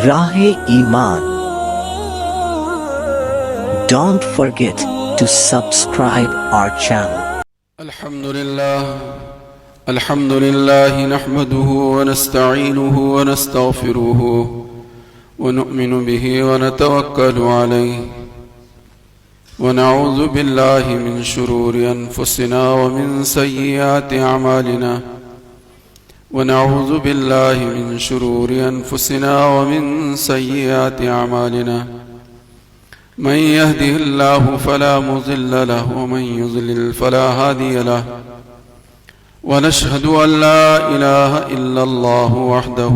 راہ ایمان. Don't forget to subscribe our channel. الحمد لله نحمده ونستعينه ونستغفره ونؤمن به ونتوكل عليه ونعوذ بالله من شرور أنفسنا ومن سيئات أعمالنا ونعوذ بالله من شرور أنفسنا ومن سيئات أعمالنا من يهده الله فلا مضل له ومن يضلل فلا هادي له ونشهد أن لا إله إلا الله وحده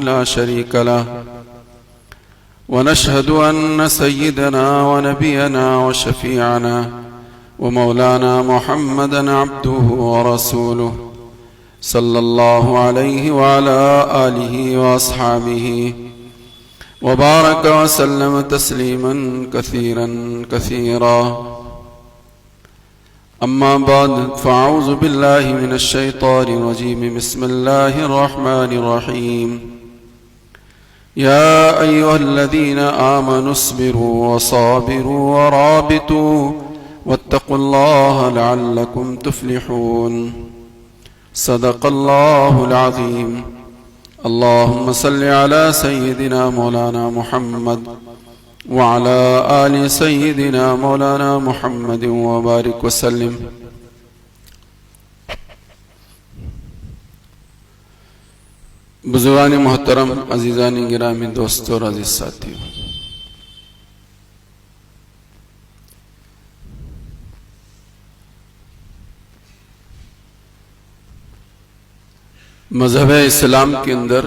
لا شريك له ونشهد أن سيدنا ونبينا وشفيعنا ومولانا محمدا عبده ورسوله صلى الله عليه وعلى آله وأصحابه وبارك وسلم تسليما كثيرا كثيرا. أما بعد فأعوذ بالله من الشيطان الرجيم. بسم الله الرحمن الرحيم. يا أيها الذين آمنوا اصبروا وصابروا ورابطوا واتقوا الله لعلكم تفلحون. صدق الله العظيم. اللهم صل على سيدنا مولانا محمد وعلى آل سيدنا مولانا محمد وبارك وسلم. بزرگان محترم، عزیزان گرامی، دوستو اور عزیز ساتھیو، مذہب اسلام کے اندر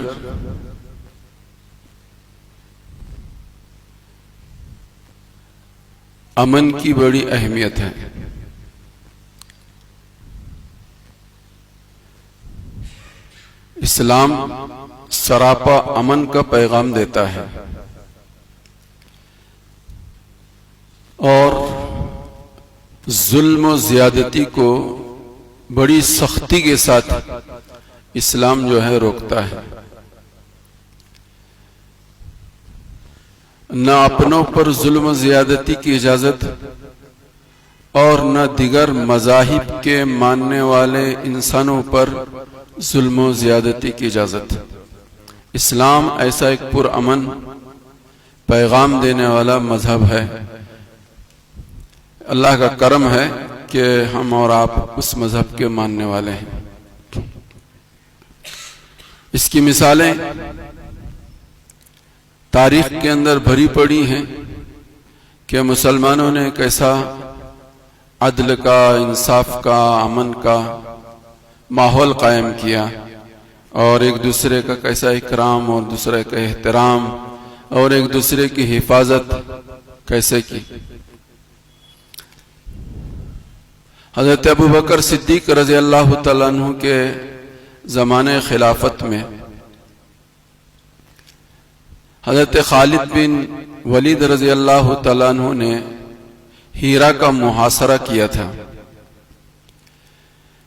امن کی بڑی اہمیت ہے. اسلام سراپا امن کا پیغام دیتا ہے اور ظلم و زیادتی کو بڑی سختی کے ساتھ اسلام جو ہے روکتا ہے. نہ اپنوں پر ظلم و زیادتی کی اجازت اور نہ دیگر مذاہب کے ماننے والے انسانوں پر ظلم و زیادتی کی اجازت. اسلام ایسا ایک پرامن پیغام دینے والا مذہب ہے. اللہ کا کرم ہے کہ ہم اور آپ اس مذہب کے ماننے والے ہیں. اس کی مثالیں تاریخ کے اندر بھری پڑی ہیں کہ مسلمانوں نے کیسا عدل کا، انصاف کا، امن کا ماحول قائم کیا اور ایک دوسرے کا کیسا اکرام اور دوسرے کا احترام اور ایک دوسرے کی حفاظت کیسے کی. حضرت ابوبکر صدیق رضی اللہ تعالیٰ عنہ کے زمانے خلافت میں حضرت خالد بن ولید رضی اللہ تعالیٰ عنہ نے ہیرا کا محاصرہ کیا تھا.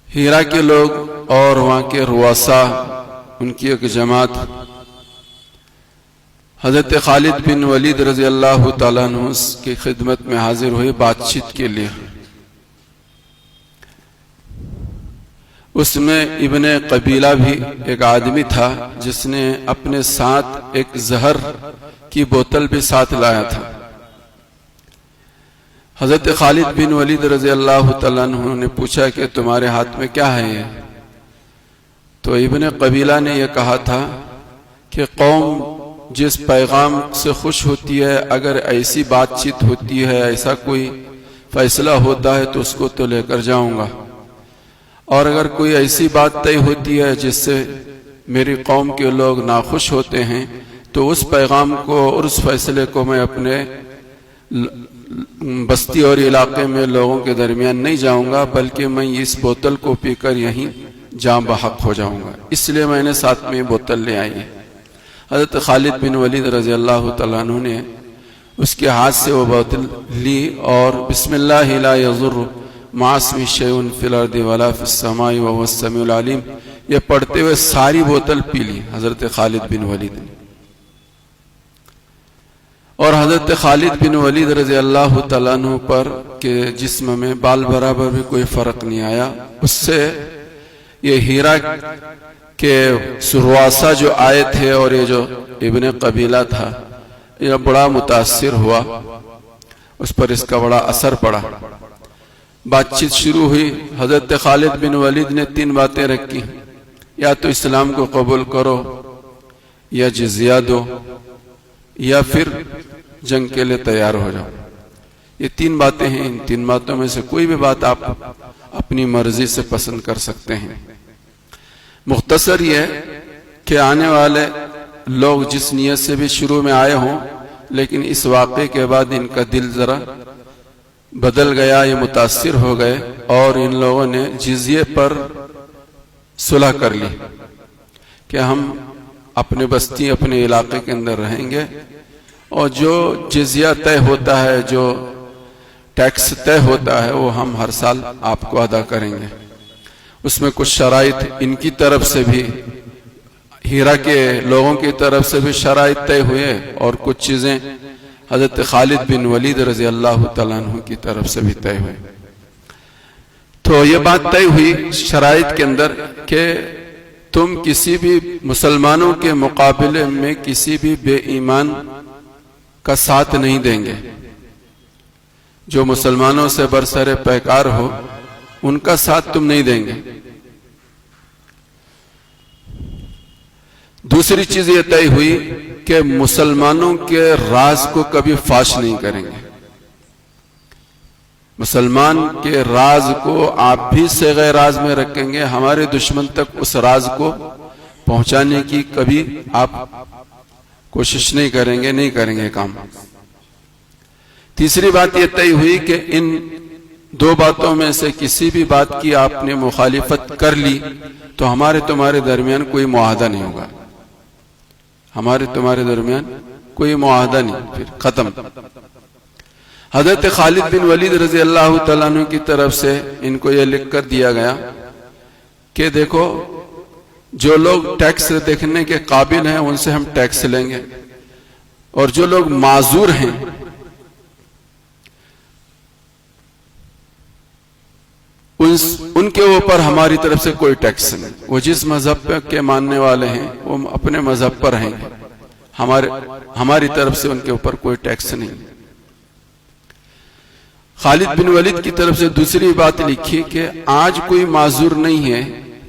ہیرا کے لوگ اور وہاں کے رؤساء، ان کی ایک جماعت حضرت خالد بن ولید رضی اللہ تعالیٰ عنہ کی خدمت میں حاضر ہوئے بات چیت کے لیے. اس میں ابن قبیلہ بھی ایک آدمی تھا جس نے اپنے ساتھ ایک زہر کی بوتل بھی ساتھ لایا تھا. حضرت خالد بن ولید رضی اللہ تعالیٰ عنہ نے پوچھا کہ تمہارے ہاتھ میں کیا ہے یہ؟ تو ابن قبیلہ نے یہ کہا تھا کہ قوم جس پیغام سے خوش ہوتی ہے، اگر ایسی بات چیت ہوتی ہے، ایسا کوئی فیصلہ ہوتا ہے تو اس کو تو لے کر جاؤں گا، اور اگر کوئی ایسی بات طے ہوتی ہے جس سے میری قوم کے لوگ ناخوش ہوتے ہیں تو اس پیغام کو اور اس فیصلے کو میں اپنے بستی اور علاقے میں لوگوں کے درمیان نہیں جاؤں گا، بلکہ میں اس بوتل کو پی کر یہیں جاں بحق ہو جاؤں گا. اس لیے میں نے ساتھ میں یہ بوتل لے آئی ہے. حضرت خالد بن ولید رضی اللہ تعالیٰ عنہ نے اس کے ہاتھ سے وہ بوتل لی اور بسم اللہ لا یضر مع اسمہ شیء فی الارض ولا فی السماء وهو السمیع العلیم یہ پڑھتے ہوئے ساری بوتل پی لی حضرت خالد بن ولید نے. اور حضرت خالد بن ولید رضی اللہ تعالیٰ عنہ پر کہ جسم میں بال برابر بھی کوئی فرق نہیں آیا، اس سے یہ ہیرا کے سرواسا جو آئے تھے اور یہ جو ابن قبیلہ تھا یہ بڑا متاثر ہوا، اس پر اس کا بڑا اثر پڑا. بات چیت شروع ہوئی. حضرت خالد بن ولید نے 3 باتیں رکھی، یا تو اسلام کو قبول کرو، یا جزیہ دو، یا پھر جنگ کے لیے تیار ہو جاؤ. یہ 3 باتیں ہیں. ان 3 باتوں میں سے کوئی بھی بات آپ اپنی مرضی سے پسند کر سکتے ہیں. مختصر یہ کہ آنے والے لوگ جس نیت سے بھی شروع میں آئے ہوں، لیکن اس واقعے کے بعد ان کا دل ذرا بدل گیا، یہ متاثر ہو گئے اور ان لوگوں نے جزیے پر صلح کر لی کہ ہم اپنے بستی اپنے علاقے کے اندر رہیں گے، اور جو جزیہ طے ہوتا ہے، جو ٹیکس طے ہوتا ہے، وہ ہم ہر سال آپ کو ادا کریں گے. اس میں کچھ شرائط ان کی طرف سے بھی، ہیرا کے لوگوں کی طرف سے بھی شرائط طے ہوئے، اور کچھ چیزیں حضرت خالد بن ولید رضی اللہ تعالیٰ عنہ کی طرف سے بھی طے ہوئے. تو یہ بات طے ہوئی شرائط کے اندر کہ تم کسی بھی مسلمانوں کے مقابلے میں کسی بھی بے ایمان کا ساتھ نہیں دیں گے. جو مسلمانوں سے برسر پیکار ہو ان کا ساتھ تم نہیں دیں گے. دوسری چیز یہ طے ہوئی کہ مسلمانوں کے راز کو کبھی فاش نہیں کریں گے. مسلمان کے راز کو آپ بھی صیغہ راز میں رکھیں گے، ہمارے دشمن تک اس راز کو پہنچانے کی کبھی آپ کوشش نہیں کریں گے کام. تیسری بات یہ طے ہوئی کہ ان 2 باتوں میں سے کسی بھی بات کی آپ نے مخالفت کر لی تو ہمارے تمہارے درمیان کوئی معاہدہ نہیں ہوگا. ہمارے تمہارے درمیان کوئی معاہدہ نہیں، پھر ختم. حضرت خالد بن ولید رضی اللہ تعالیٰ عنہ کی طرف سے ان کو یہ لکھ کر دیا گیا کہ دیکھو، جو لوگ ٹیکس دیکھنے کے قابل ہیں ان سے ہم ٹیکس لیں گے، اور جو لوگ معذور ہیں ان کے اوپر ہماری طرف سے کوئی ٹیکس نہیں. وہ جس مذہب کے ماننے والے ہیں وہ اپنے مذہب پر رہیں گے، ہماری طرف سے ان کے اوپر کوئی ٹیکس نہیں. خالد بن ولید کی طرف سے دوسری بات لکھی کہ آج کوئی معذور نہیں ہے،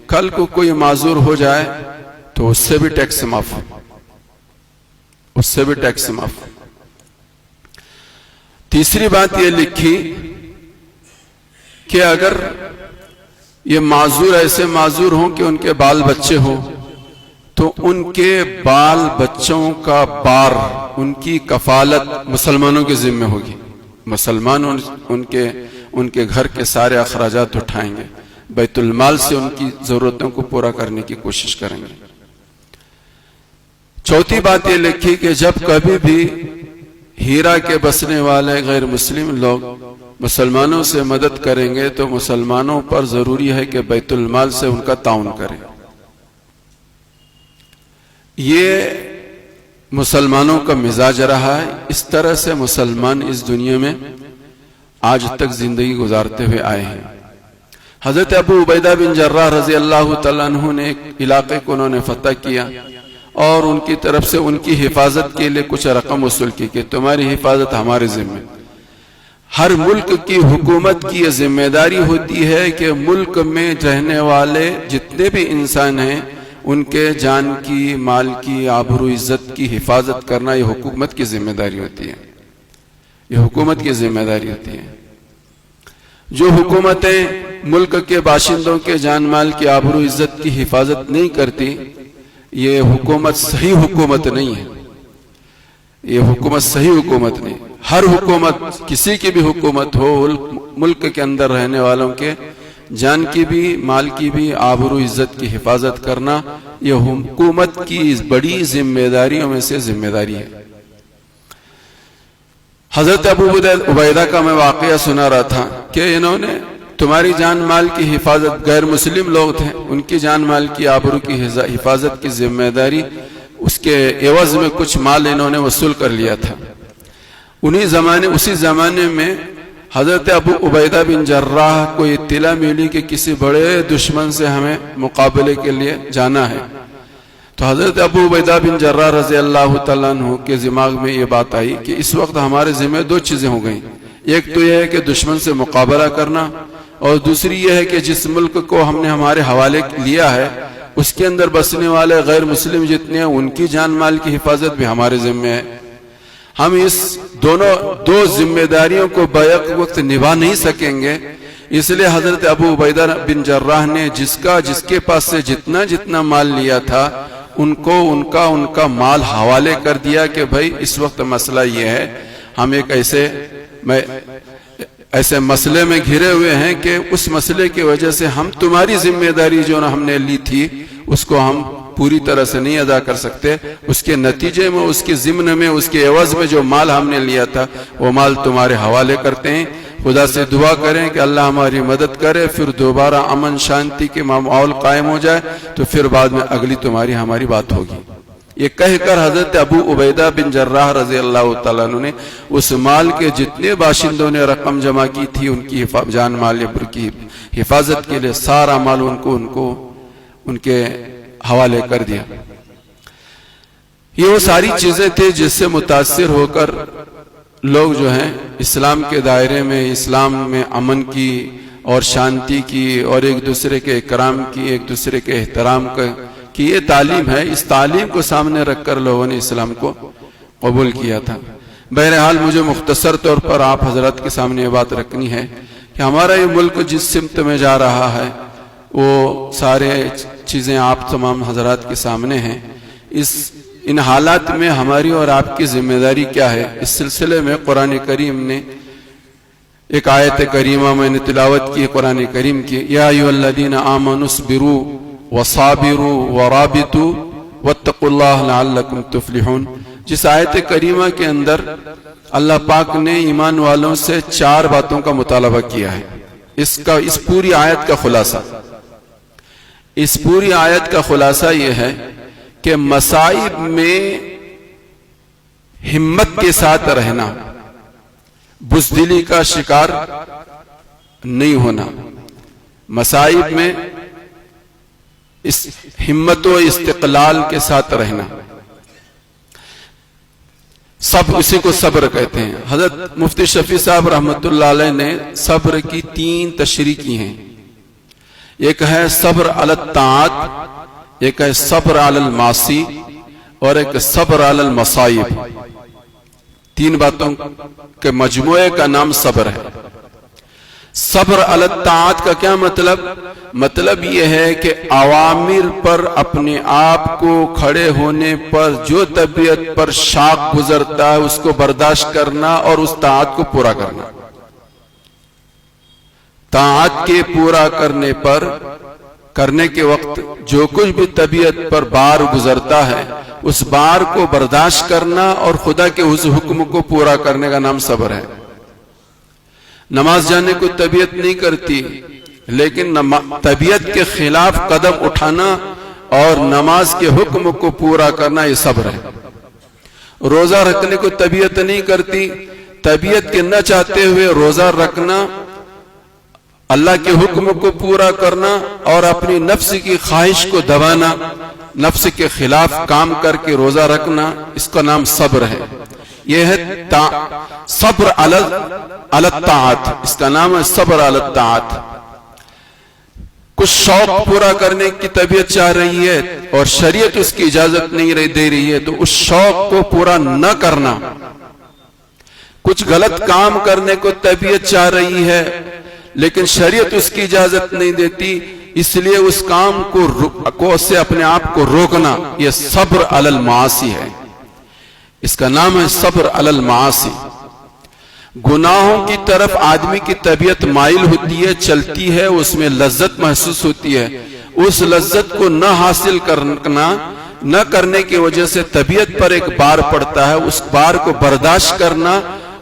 کل کو کوئی معذور ہو جائے تو اس سے بھی ٹیکس معاف، اس سے بھی ٹیکس معاف. تیسری بات یہ لکھی کہ اگر یہ معذور ایسے معذور ہوں کہ ان کے بال بچے ہوں تو ان کے بال بچوں کا بار، ان کی کفالت مسلمانوں کے ذمہ ہوگی. مسلمان ان کے گھر کے سارے اخراجات اٹھائیں گے، بیت المال سے ان کی ضرورتوں کو پورا کرنے کی کوشش کریں گے. چوتھی بات یہ لکھی کہ جب کبھی بھی ہیرا کے بسنے والے غیر مسلم لوگ مسلمانوں سے مدد کریں گے تو مسلمانوں پر ضروری ہے کہ بیت المال سے ان کا تعاون کریں. یہ مسلمانوں کا مزاج رہا ہے. اس طرح سے مسلمان اس دنیا میں آج تک زندگی گزارتے ہوئے آئے ہیں. حضرت ابو عبیدہ بن جراح رضی اللہ تعالیٰ عنہ نے ایک علاقے کو انہوں نے فتح کیا اور ان کی طرف سے ان کی حفاظت کے لیے کچھ رقم وصول کی کہ تمہاری حفاظت ہمارے ذمہ. ہر ملک کی حکومت کی یہ ذمہ داری ہوتی ہے کہ ملک میں رہنے والے جتنے بھی انسان ہیں ان کے جان کی، مال کی، آبرو عزت کی حفاظت کرنا یہ حکومت کی ذمہ داری ہوتی ہے. یہ حکومت کی ذمہ داری ہوتی ہے. جو حکومتیں ملک کے باشندوں کے جان مال کی، آبرو عزت کی حفاظت نہیں کرتی، یہ حکومت صحیح حکومت نہیں ہے. یہ حکومت صحیح حکومت نہیں. ہر حکومت، کسی کی بھی حکومت ہو، ملک کے اندر رہنے والوں کے جان کی بھی، مال کی بھی، آبرو عزت کی حفاظت کرنا یہ حکومت کی بڑی ذمہ داریوں میں سے ذمہ داری ہے. حضرت ابو عبیدہ کا میں واقعہ سنا رہا تھا کہ انہوں نے تمہاری جان مال کی حفاظت، غیر مسلم لوگ تھے، ان کی جان مال کی آبرو کی حفاظت کی ذمہ داری، اس کے عوض میں کچھ مال انہوں نے وصول کر لیا تھا۔ اسی زمانے میں حضرت ابو عبیدہ بن جراح کو اطلاع ملی کہ کسی بڑے دشمن سے ہمیں مقابلے کے لیے جانا ہے، تو حضرت ابو عبیدہ بن جراح رضی اللہ تعالیٰ عنہ کے دماغ میں یہ بات آئی کہ اس وقت ہمارے ذمہ دو چیزیں ہو گئیں، ایک تو یہ ہے کہ دشمن سے مقابلہ کرنا، اور دوسری یہ ہے کہ جس ملک کو ہم نے ہمارے حوالے لیا ہے اس کے اندر بسنے والے غیر مسلم جتنے ہیں ان کی جان مال کی حفاظت بھی ہمارے ذمہ ہے۔ ہم اس دو ذمہ داریوں کو بیک وقت نبھا نہیں سکیں گے، اس لیے حضرت ابو عبیدہ بن جراح نے جس کے پاس سے جتنا مال لیا تھا ان کا مال حوالے کر دیا کہ بھائی اس وقت مسئلہ یہ ہے، ہم ایک ایسے مسئلے میں گھرے ہوئے ہیں کہ اس مسئلے کی وجہ سے ہم تمہاری ذمہ داری جو ہم نے لی تھی اس کو ہم پوری طرح سے نہیں ادا کر سکتے، اس کے نتیجے میں، اس کے ضمن میں، اس کے عوض میں جو مال ہم نے لیا تھا وہ مال تمہارے حوالے کرتے ہیں۔ خدا سے دعا کریں کہ اللہ ہماری مدد کرے، پھر دوبارہ امن شانتی کے ماحول قائم ہو جائے تو پھر بعد میں اگلی تمہاری ہماری بات ہوگی۔ یہ کہہ کر حضرت ابو عبیدہ بن جراح رضی اللہ تعالیٰ عنہ نے اس مال کے جتنے باشندوں نے رقم جمع کی تھی ان کی جان مال کی حفاظت کے لیے سارا مال ان کے حوالے کر دیا۔ یہ وہ ساری چیزیں تھے جس سے متاثر ہو کر لوگ جو ہیں اسلام کے دائرے میں، اسلام میں امن کی اور شانتی کی اور ایک دوسرے کے اکرام کی، ایک دوسرے کے احترام کی یہ تعلیم ہے، اس تعلیم کو سامنے رکھ کر لوگوں نے اسلام کو قبول کیا تھا۔ بہرحال مجھے مختصر طور پر آپ حضرات کے سامنے یہ بات رکھنی ہے کہ ہمارا یہ ملک جس سمت میں جا رہا ہے وہ سارے چیزیں آپ تمام حضرات کے سامنے ہیں۔ ان حالات میں ہماری اور آپ کی ذمہ داری کیا ہے؟ اس سلسلے میں قرآن کریم نے ایک آیت کریمہ میں نے تلاوت کی قرآن کریم کی، یا ایھا الذین آمنوا اصبروا وصابروا ورابطوا واتقوا اللہ لعلکم تفلحون، جس آیت کریمہ کے اندر اللہ پاک نے ایمان والوں سے 4 باتوں کا مطالبہ کیا ہے۔ اس پوری آیت کا خلاصہ یہ ہے کہ مصائب میں ہمت کے ساتھ رہنا، بزدلی کا شکار نہیں ہونا، مصائب میں اس ہمت و استقلال کے ساتھ رہنا، اسی کو صبر کہتے ہیں۔ حضرت مفتی شفیع صاحب رحمۃ اللہ علیہ نے صبر کی 3 تشریح کی ہیں، ایک ہے صبر علی الطاعات، ایک ہے صبر علی المعاصی، اور ایک صبر علی المصائب۔ 3 باتوں کے مجموعے کا نام صبر ہے۔ صبر علی الطاعات کا کیا مطلب یہ ہے کہ اوامر پر اپنے آپ کو کھڑے ہونے پر جو طبیعت پر شاق گزرتا ہے اس کو برداشت کرنا اور اس طاعت کو پورا کرنا۔ طاعت کے پورا کرنے کے وقت جو کچھ بھی طبیعت پر بار گزرتا ہے اس بار کو برداشت کرنا اور خدا کے اس حکم کو پورا کرنے کا نام صبر ہے۔ نماز جانے کو طبیعت نہیں کرتی، لیکن طبیعت کے خلاف قدم اٹھانا اور نماز کے حکم کو پورا کرنا یہ صبر ہے۔ روزہ رکھنے کو طبیعت نہیں کرتی، طبیعت کے نہ چاہتے ہوئے روزہ رکھنا، اللہ کے حکم کو پورا کرنا اور اپنی نفس کی خواہش کو دبانا، نفس کے خلاف کام کر کے روزہ رکھنا، اس کا نام صبر ہے۔ یہ ہے صبر علی الطاعات، اس کا نام ہے صبر علی الطاعات۔ کچھ شوق پورا کرنے کی طبیعت چاہ رہی ہے اور شریعت اس کی اجازت نہیں دے رہی ہے تو اس شوق کو پورا نہ کرنا، کچھ غلط کام کرنے کو طبیعت چاہ رہی ہے لیکن شریعت اس کی اجازت نہیں دیتی، اس لیے اس کام کو سے اپنے آپ کو روکنا، یہ صبر علی المعاصی ہے، اس کا نام ہے صبر علی المعاصی۔ گناہوں کی طرف آدمی کی طبیعت مائل ہوتی ہے، چلتی ہے، اس میں لذت محسوس ہوتی ہے، اس لذت کو نہ حاصل کرنے کی وجہ سے طبیعت پر ایک بار پڑتا ہے، اس بار کو برداشت کرنا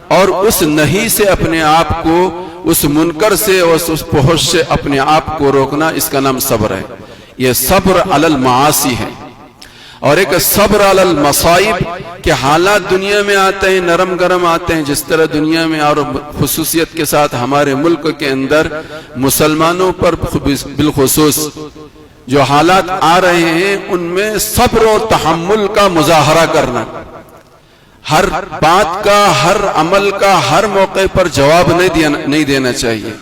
اور اس نہیں سے اپنے آپ کو اس منکر سے اور اس فحش سے اپنے آپ کو روکنا، اس کا نام صبر ہے۔ یہ صبر علی المعاصی ہے۔ اور ایک صبر علی المصائب کہ حالات دنیا میں آتے ہیں، نرم گرم آتے ہیں، جس طرح دنیا میں اور خصوصیت کے ساتھ ہمارے ملک کے اندر مسلمانوں پر بالخصوص جو حالات آ رہے ہیں، ان میں صبر و تحمل کا مظاہرہ کرنا، ہر بات کا، ہر عمل کا ہر موقع پر جواب نہیں دینا چاہیے،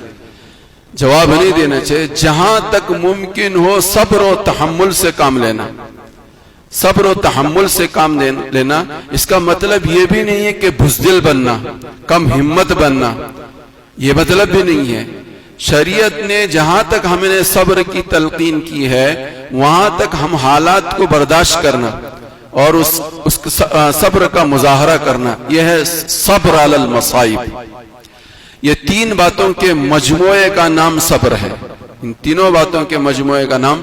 جواب نہیں دینا چاہیے، جہاں تک ممکن ہو صبر و تحمل سے کام لینا، صبر و تحمل سے کام لینا۔ اس کا مطلب یہ بھی نہیں ہے کہ بزدل بننا، کم ہمت بننا، یہ مطلب بھی نہیں ہے۔ شریعت نے جہاں تک ہمیں صبر کی تلقین کی ہے، وہاں تک ہم حالات کو برداشت کرنا اور اس صبر کا مظاہرہ کرنا، یہ ہے صبر علی المصائب۔ یہ تین باتوں کے مجموعے کا نام صبر ہے، ان تینوں باتوں کے مجموعے کا نام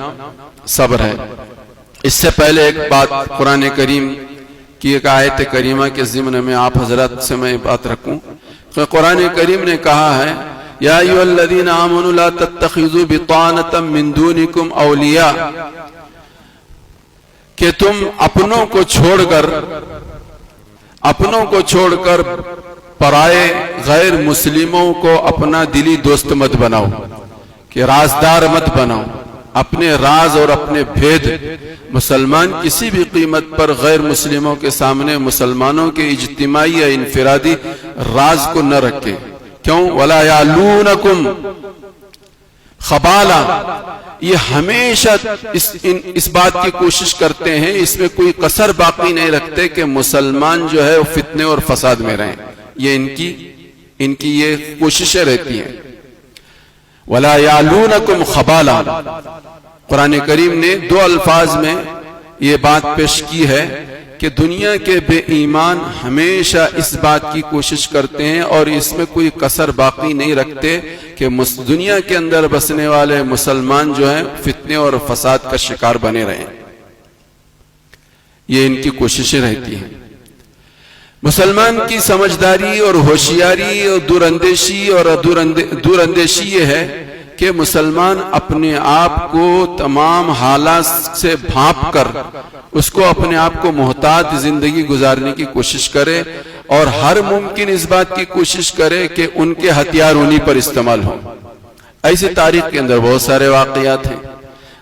صبر ہے۔ اس سے پہلے ایک بات قرآن کریم کی ایک آیت کریمہ کے ضمن میں آپ حضرات سے میں بات رکھوں کہ قرآن کریم نے کہا ہے یا ایھا الذین آمنوا لا تتخذوا بطانة من دونکم اولیاء، کہ تم اپنوں کو چھوڑ کر پرائے غیر مسلموں کو اپنا دلی دوست مت بناؤ، کہ رازدار مت بناؤ، اپنے راز اور اپنے بھید مسلمان کسی بھی قیمت پر غیر مسلموں کے سامنے مسلمانوں کے اجتماعی یا انفرادی راز کو نہ رکھے۔ کیوں؟ وَلَا يَعْلُونَكُمْ خبالہ، یہ ہمیشہ اس بات کی کوشش کرتے ہیں، اس میں کوئی کسر باقی نہیں رکھتے کہ مسلمان جو ہے وہ فتنے اور فساد میں رہیں، یہ ان کی یہ کوششیں رہتی ہیں۔ وَلَا يَعْلُونَكُمْ خَبَالًا، قرآن کریم نے دو الفاظ میں یہ بات پیش کی ہے کہ دنیا کے بے ایمان ہمیشہ اس بات کی کوشش کرتے ہیں اور اس میں کوئی کسر باقی نہیں رکھتے کہ دنیا کے اندر بسنے والے مسلمان جو ہیں فتنے اور فساد کا شکار بنے رہیں، یہ ان کی کوششیں رہتی ہیں۔ مسلمان کی سمجھداری اور ہوشیاری اور دور اندیشی یہ ہے کہ مسلمان اپنے آپ کو تمام حالات سے بھانپ کر اس کو اپنے آپ کو محتاط زندگی گزارنے کی کوشش کرے اور ہر ممکن اس بات کی کوشش کرے کہ ان کے ہتھیار انہی پر استعمال ہوں۔ ایسی تاریخ کے اندر بہت سارے واقعات ہیں،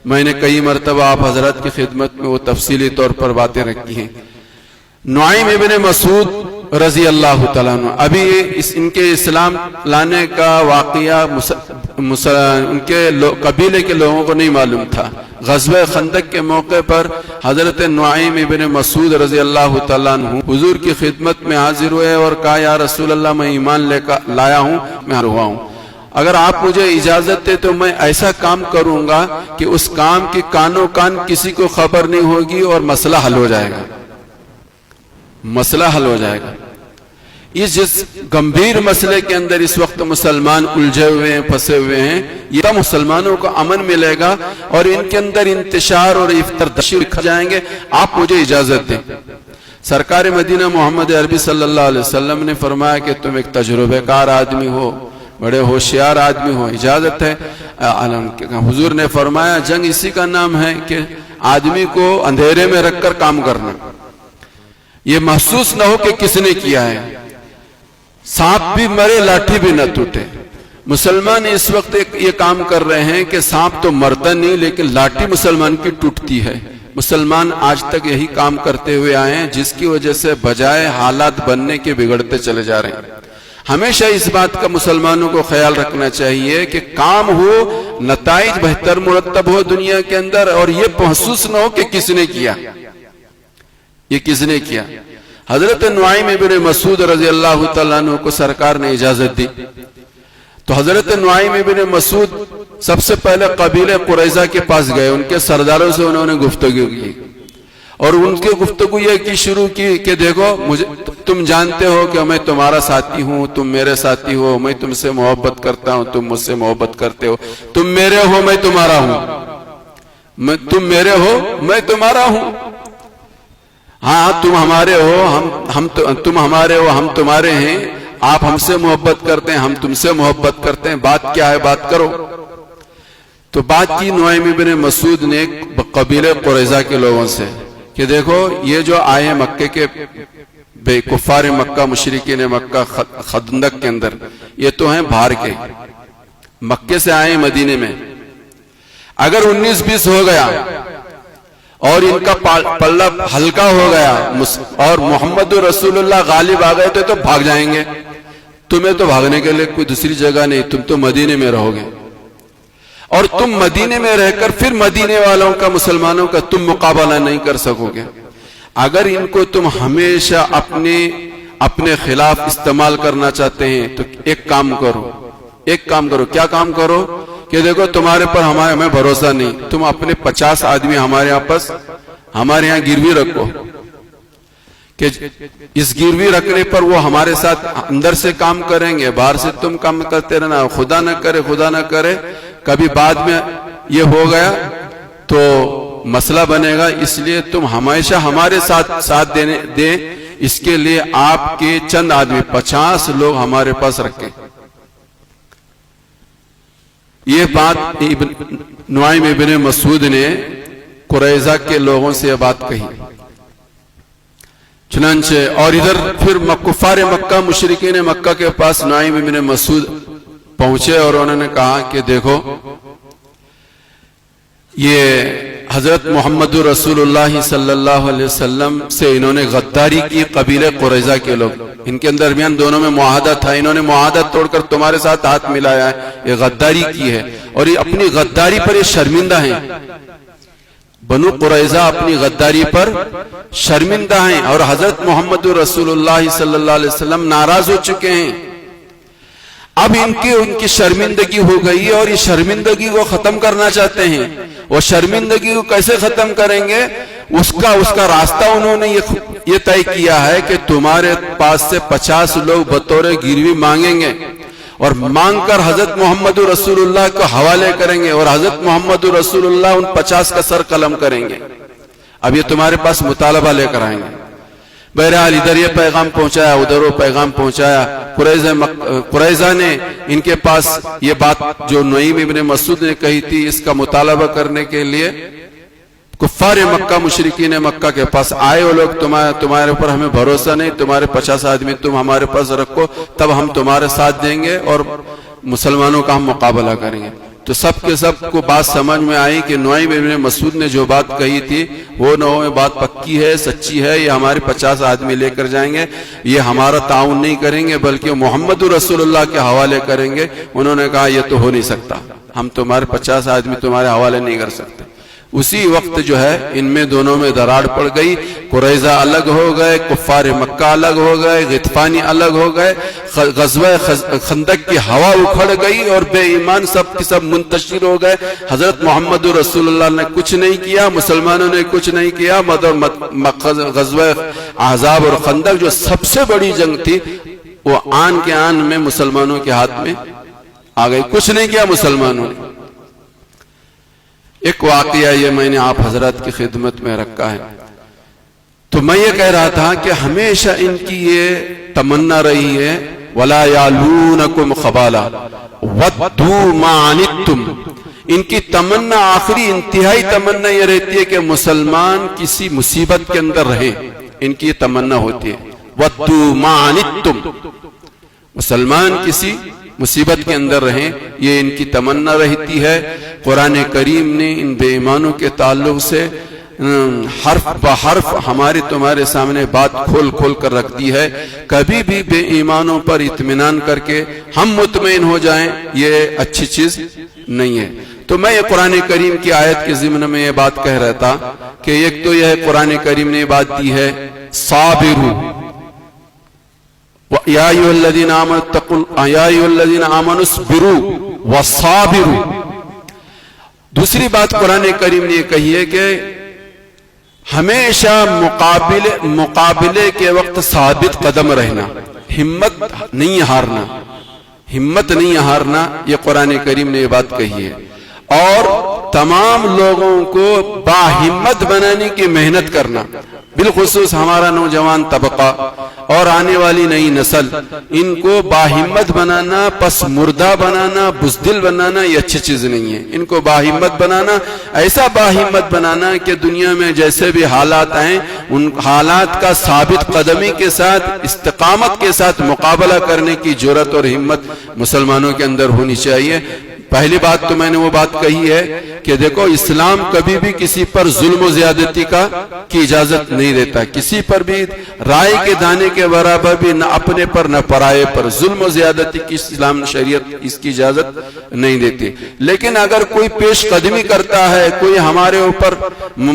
میں نے کئی مرتبہ آپ حضرات کی خدمت میں وہ تفصیلی طور پر باتیں رکھی ہیں۔ نعیم ابن مسعود رضی اللہ تعالیٰ عنہ، ابھی ان کے اسلام لانے کا واقعہ ان کے قبیلے کے لوگوں کو نہیں معلوم تھا۔ غزوہ خندق کے موقع پر حضرت نعیم ابن مسعود رضی اللہ تعالیٰ عنہ حضور کی خدمت میں حاضر ہوئے اور کہا یا رسول اللہ میں ایمان لے کر لایا ہوں، میں ہوا ہوں، اگر آپ مجھے اجازت دے تو میں ایسا کام کروں گا کہ اس کام کی کانوں کان کسی کو خبر نہیں ہوگی اور مسئلہ حل ہو جائے گا، مسئلہ حل ہو جائے گا۔ جس گمبھیر مسئلے کے اندر اس وقت مسلمان الجھے ہوئے ہیں، پھنسے ہوئے ہیں، یہ مسلمانوں کو امن ملے گا اور ان کے اندر انتشار اور افطردشی لکھ جائیں گے، آپ مجھے اجازت دیں۔ سرکار مدینہ محمد عربی صلی اللہ علیہ وسلم نے فرمایا کہ تم ایک تجربہ کار آدمی ہو، بڑے ہوشیار آدمی ہو، اجازت ہے۔ حضور نے فرمایا جنگ اسی کا نام ہے کہ آدمی کو اندھیرے میں رکھ کر کام کرنا، یہ محسوس نہ ہو کہ کس نے کیا ہے، سانپ بھی مرے لاٹھی بھی نہ ٹوٹے۔ مسلمان اس وقت یہ کام کر رہے ہیں کہ سانپ تو مرتا نہیں لیکن لاٹھی مسلمان کی ٹوٹتی ہے۔ مسلمان آج تک یہی کام کرتے ہوئے آئے ہیں جس کی وجہ سے بجائے حالات بننے کے بگڑتے چلے جا رہے ہیں۔ ہمیشہ اس بات کا مسلمانوں کو خیال رکھنا چاہیے کہ کام ہو، نتائج بہتر مرتب ہو دنیا کے اندر اور یہ محسوس نہ ہو کہ کس نے کیا، یہ کس نے کیا۔ حضرت نعیم ابن مسعود رضی اللہ تعالیٰ عنہ کو سرکار نے اجازت دی تو حضرت نعیم ابن مسعود سب سے پہلے قبیلہ قریظہ کے پاس گئے، ان کے سرداروں سے انہوں نے گفتگو کی اور ان کی گفتگو یہ کی شروع کی کہ دیکھو تم جانتے ہو کہ میں تمہارا ساتھی ہوں، تم میرے ساتھی ہو، میں تم سے محبت کرتا ہوں، تم مجھ سے محبت کرتے ہو، تم میرے ہو میں تمہارا ہوں، تم میرے ہو میں تمہارا ہوں، ہاں تم ہمارے ہو تم ہمارے ہو ہم تمہارے ہیں، آپ ہم سے محبت کرتے ہیں، ہم تم سے محبت کرتے ہیں، بات کیا ہے، بات کرو۔ تو بات کی نعیم بن مسعود نے قبیلے قریظہ کے لوگوں سے کہ دیکھو یہ جو آئے مکے کے بے کفار مکہ، مشرکین مکہ خندق کے اندر، یہ تو ہیں باہر کے، مکے سے آئے مدینے میں، اگر 19-20 ہو گیا اور ان کا پلہ ہلکا ہو گیا اور محمد رسول اللہ غالب آ گئے تو بھاگ جائیں گے، تمہیں تو بھاگنے کے لیے کوئی دوسری جگہ نہیں، تم تو مدینے میں رہو گے، اور تم مدینے میں رہ کر پھر مدینے والوں کا، مسلمانوں کا تم مقابلہ نہیں کر سکو گے۔ اگر ان کو تم ہمیشہ اپنے خلاف استعمال کرنا چاہتے ہیں تو ایک کام کرو، کیا کام کرو کہ دیکھو تمہارے پر ہمیں بھروسہ نہیں، تم اپنے 50 آدمی ہمارے یہاں گروی رکھو، کہ اس گروی رکھنے پر وہ ہمارے ساتھ اندر سے کام کریں گے، باہر سے تم کام کرتے رہنا، خدا نہ کرے کبھی بعد میں یہ ہو گیا تو مسئلہ بنے گا، اس لیے تم ہمیشہ ہمارے ساتھ دیں، اس کے لیے آپ کے چند آدمی 50 لوگ ہمارے پاس رکھیں۔ یہ بات نعیم ابن مسعود نے قریظہ کے لوگوں سے یہ بات کہی۔ چنانچہ اور ادھر پھر کفار مکہ، مشرکین مکہ کے پاس نعیم ابن مسعود پہنچے اور انہوں نے کہا کہ دیکھو یہ حضرت محمد رسول اللہ صلی اللہ علیہ وسلم سے انہوں نے غداری کی، قبیلے قریظہ کے لوگ، ان کے درمیان دونوں میں معاہدہ تھا، انہوں نے معاہدہ توڑ کر تمہارے ساتھ ہاتھ ملایا ہے، یہ غداری کی ہے، اور یہ اپنی غداری پر یہ شرمندہ ہیں، بنو قریظہ اپنی غداری پر شرمندہ ہیں، اور حضرت محمد رسول اللہ صلی اللہ علیہ وسلم ناراض ہو چکے ہیں۔ اب ان کی شرمندگی ہو گئی اور یہ شرمندگی کو ختم کرنا چاہتے ہیں، اور شرمندگی کو کیسے ختم کریں گے اس کا راستہ انہوں نے یہ طے کیا ہے کہ تمہارے پاس سے 50 لوگ بطور گروی مانگیں گے، اور مانگ کر حضرت محمد رسول اللہ کو حوالے کریں گے، اور حضرت محمد رسول اللہ ان 50 کا سر قلم کریں گے، اب یہ تمہارے پاس مطالبہ لے کر آئیں گے۔ بہرحال ادھر یہ پیغام پہنچایا، ادھر وہ پیغام پہنچایا، قریظہ نے ان کے پاس یہ بات جو نعیم ابن مسعود نے کہی تھی اس کا مطالبہ کرنے کے لیے کفار مکہ، مشرکین مکہ کے پاس آئے، وہ لوگ تمہارے اوپر ہمیں بھروسہ نہیں، تمہارے 50 آدمی تم ہمارے پاس رکھو، تب ہم تمہارے ساتھ دیں گے اور مسلمانوں کا ہم مقابلہ کریں گے۔ تو سب کے سب کو بات سمجھ میں آئی کہ نعیم ابن مسعود نے جو بات کہی تھی وہ نو میں بات پکی ہے، سچی ہے، یہ ہمارے 50 آدمی لے کر جائیں گے، یہ ہمارا تعاون نہیں کریں گے بلکہ محمد رسول اللہ کے حوالے کریں گے۔ انہوں نے کہا یہ تو ہو نہیں سکتا، ہم تمہارے 50 آدمی تمہارے حوالے نہیں کر سکتے۔ اسی وقت جو ہے ان میں دونوں میں دراڑ پڑ گئی، قریظہ الگ ہو گئے، کفار مکہ الگ ہو گئے، غطفانی الگ ہو گئے، غزوہ خندق کی ہوا اکھڑ گئی اور بے ایمان سب کے سب منتشر ہو گئے۔ حضرت محمد رسول اللہ نے کچھ نہیں کیا، مسلمانوں نے کچھ نہیں کیا، غزوہ احزاب اور خندق جو سب سے بڑی جنگ تھی وہ آن کے آن میں مسلمانوں کے ہاتھ میں آ گئی، کچھ نہیں کیا مسلمانوں نے۔ ایک واقعہ یہ میں نے آپ حضرات کی خدمت میں رکھا ہے، تو میں یہ کہہ رہا تھا کہ ہمیشہ ان کی یہ تمنا رہی ہے وَلَا يَعْلُونَكُمْ خَبَالًا وَدُّوا مَا عَنِتُّمْ، ان کی تمنا آخری انتہائی تمنا یہ رہتی ہے کہ مسلمان کسی مصیبت کے اندر رہے، ان کی یہ تمنا ہوتی ہے وَدُّوا مَا عَنِتُّمْ، مسلمان کسی مصیبت کے اندر رہیں، یہ ان کی تمنا رہتی ہے۔ قرآن کریم نے ان بے ایمانوں کے تعلق سے حرف بحرف ہمارے تمہارے سامنے بات کھول کھول کر رکھ دی ہے، کبھی بھی بے ایمانوں پر اطمینان کر کے ہم مطمئن ہو جائیں یہ اچھی چیز نہیں ہے۔ تو میں یہ قرآن کریم کی آیت کے ضمن میں یہ بات کہہ رہا تھا کہ ایک تو یہ قرآن کریم نے یہ بات دی ہے صابرو یا ایھا الذین آمنوا اصبروا وصابروا۔ دوسری بات قرآن کریم نے یہ کہی ہے کہ ہمیشہ مقابلے کے وقت ثابت قدم رہنا، ہمت نہیں ہارنا، یہ قرآن کریم نے یہ بات کہی ہے، اور تمام لوگوں کو باہمت بنانے کی محنت کرنا، بالخصوص ہمارا نوجوان طبقہ اور آنے والی نئی نسل، ان کو باہمت بنانا، پس مردہ بنانا، بزدل بنانا یہ اچھی چیز نہیں ہے۔ ان کو باہمت بنانا، ایسا باہمت بنانا کہ دنیا میں جیسے بھی حالات آئیں ان حالات کا ثابت قدمی کے ساتھ، استقامت کے ساتھ مقابلہ کرنے کی جرأت اور ہمت مسلمانوں کے اندر ہونی چاہیے۔ پہلی بات تو میں نے وہ بات کہی ہے کہ دیکھو اسلام کبھی بھی کسی پر ظلم و زیادتی کی اجازت نہیں دیتا، کسی پر بھی رائے کے دانے کے برابر بھی نہ اپنے پر نہ پرائے پر ظلم و زیادتی کی اسلام شریعت اس کی اجازت نہیں دیتی۔ لیکن اگر کوئی پیش قدمی کرتا ہے، کوئی ہمارے اوپر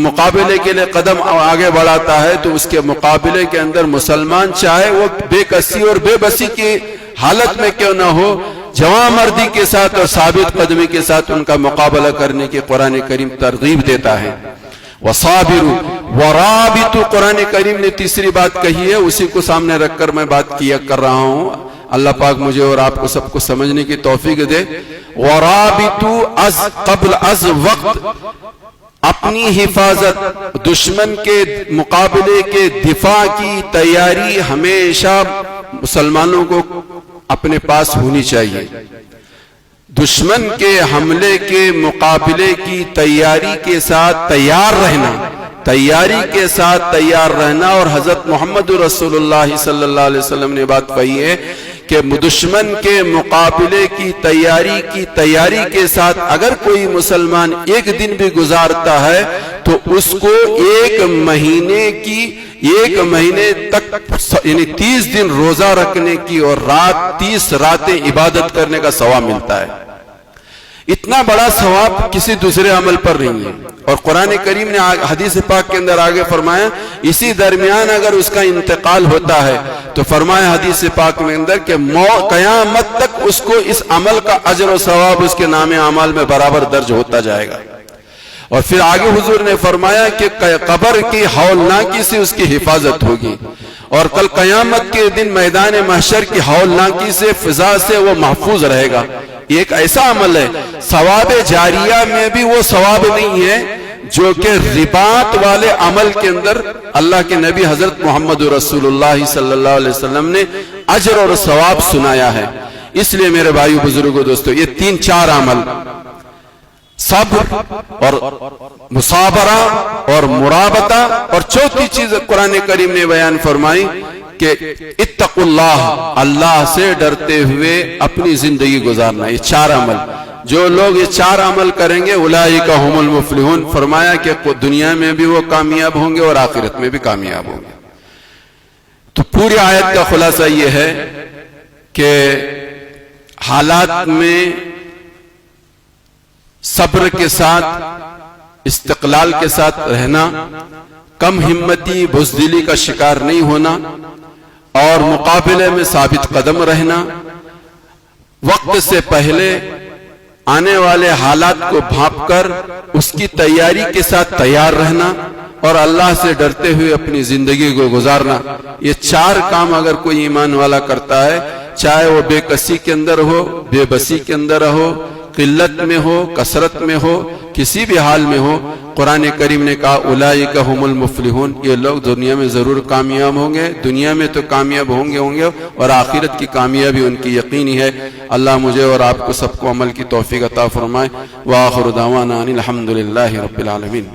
مقابلے کے لیے قدم آگے بڑھاتا ہے، تو اس کے مقابلے کے اندر مسلمان چاہے وہ بے کسی اور بے بسی کی حالت میں کیوں نہ ہو، جواں مردی کے ساتھ اور ثابت قدمی کے ساتھ ان کا مقابلہ کرنے کی قرآن کریم ترغیب دیتا ہے۔ وَصَابِرُوا وَرَابِطُوا، قرآن کریم نے تیسری بات کہی ہے، اسی کو سامنے رکھ کر میں بات کر رہا ہوں۔ اللہ پاک مجھے اور آپ کو سب کو سمجھنے کی توفیق دے۔ وَرَابِطُوا قبل از وقت، اپنی حفاظت، دشمن کے مقابلے کے دفاع کی تیاری ہمیشہ مسلمانوں کو اپنے پاس ہونی چاہیے۔ دشمن کے حملے کے مقابلے کی تیاری کے ساتھ تیار رہنا، اور حضرت محمد رسول اللہ صلی اللہ علیہ وسلم نے بات کہی ہے کہ دشمن کے مقابلے کی تیاری کے ساتھ اگر کوئی مسلمان ایک دن بھی گزارتا ہے تو اس کو ایک مہینے تک یعنی 30 دن روزہ رکھنے کی اور 30 راتیں عبادت کرنے کا ثواب ملتا ہے۔ اتنا بڑا ثواب کسی دوسرے عمل پر نہیں ہے۔ اور قرآن کریم نے حدیث پاک کے اندر آگے فرمایا اسی درمیان اگر اس کا انتقال ہوتا ہے تو فرمایا حدیث پاک میں اندر کہ قیامت تک اس کو اس عمل کا اجر و ثواب اس کے نام اعمال میں برابر درج ہوتا جائے گا۔ اور پھر آگے حضور نے فرمایا کہ قبر کی ہولناکی سے اس کی حفاظت ہوگی، اور کل قیامت کے دن میدان محشر کی ہولناکی سے، فضا سے وہ محفوظ رہے گا۔ یہ ایک ایسا عمل ہے، ثواب جاریہ میں بھی وہ ثواب نہیں ہے جو کہ رباط والے عمل کے اندر اللہ کے نبی حضرت محمد رسول اللہ صلی اللہ علیہ وسلم نے اجر اور ثواب سنایا ہے۔ اس لیے میرے بھائیو بزرگوں دوستو، یہ 3-4 عمل، صبر اور مصابرہ اور مرابطہ، اور چوتھی چیز قرآن کریم نے بیان فرمائی کہ اتقوا اللہ، اللہ سے ڈرتے ہوئے اپنی زندگی گزارنا۔ یہ 4 عمل، جو لوگ یہ 4 عمل کریں گے اولئک هم المفلحون، فرمایا کہ دنیا میں بھی وہ کامیاب ہوں گے اور آخرت میں بھی کامیاب ہوں گے۔ تو پوری آیت کا خلاصہ یہ ہے کہ حالات میں صبر کے ساتھ، استقلال کے ساتھ رہنا، کم ہمتی بزدلی کا شکار نہیں ہونا، اور مقابلے میں ثابت قدم رہنا، وقت سے پہلے آنے والے حالات کو بھانپ کر اس کی تیاری کے ساتھ تیار رہنا، اور اللہ سے ڈرتے ہوئے اپنی زندگی کو گزارنا۔ یہ 4 کام اگر کوئی ایمان والا کرتا ہے، چاہے وہ بے کسی کے اندر ہو، بے بسی کے اندر ہو، قلت میں ہو، کثرت میں ہو، کسی بھی حال میں ہو، قرآن کریم نے کہا اولئک هم المفلحون، یہ لوگ دنیا میں ضرور کامیاب ہوں گے، دنیا میں تو کامیاب ہوں گے اور آخرت کی کامیابی ان کی یقینی ہے۔ اللہ مجھے اور آپ کو سب کو عمل کی توفیق عطا فرمائے۔ وآخر دعوانا ان الحمد للہ رب العالمین۔